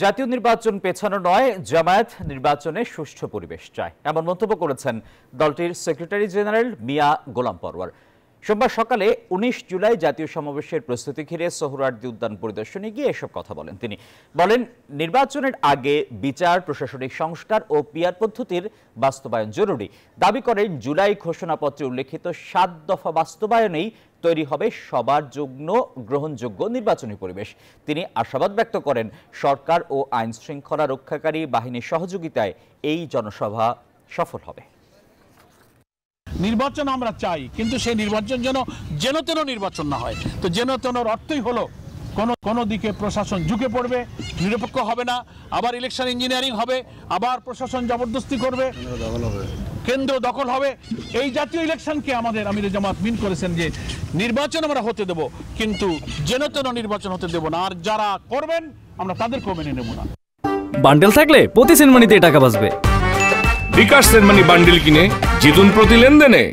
জাতীয় নির্বাচন পেছানো নয়, জামায়াত নির্বাচনে সুষ্ঠু পরিবেশ চায়, এমন মন্তব্য করেছেন দলটির সেক্রেটারি জেনারেল মিয়া গোলাম পরওয়ার। সোমবার সকালে ১৯ জুলাই জাতীয় সমাবেশের প্রস্তুতি ঘিরে সোহরাওয়ার্দী উদ্যান পরিদর্শনে গিয়ে এসব কথা বলেন তিনি। বলেন, নির্বাচনের আগে বিচার, প্রশাসনিক সংস্কার ও পিআর পদ্ধতির বাস্তবায়ন জরুরি। দাবি করেন, জুলাই ঘোষণাপত্রে উল্লেখিত ৭ দফা বাস্তবায়নেই তৈরি হবে সবার জন্য গ্রহণযোগ্য নির্বাচনী পরিবেশ। তিনি আশাবাদ ব্যক্ত করেন, সরকার ও আইন শৃঙ্খলা রক্ষাকারী বাহিনীর সহযোগিতায় এই জনসভা সফল হবে। নির্বাচন আমরা চাই, কিন্তু সেই নির্বাচন যেন তেন নির্বাচন না হয়। তো যেন তেনর অর্থই হলো কোন দিকে প্রশাসন ঝুঁকে পড়বে, নিরপেক্ষ হবে না, আবার ইলেকশন ইঞ্জিনিয়ারিং হবে, আবার প্রশাসন জবরদস্তি করবে, কেন্দ্র দখল হবে। এই জাতীয় ইলেকশনকে আমাদের আমিরে জামাত মিন করেছেন যে নির্বাচন আমরা হতে দেব, কিন্তু যেন তেন নির্বাচন হতে দেব না। আর যারা করবেন আমরা তাদেরকেও মেনে নেব না। বান্ডেল থাকলে প্রতি সেনমানিতে টাকা বাঁচবে। বিকাশ সেনমানি বান্ডেল কিনে জিতুন প্রতি লেনদেনে।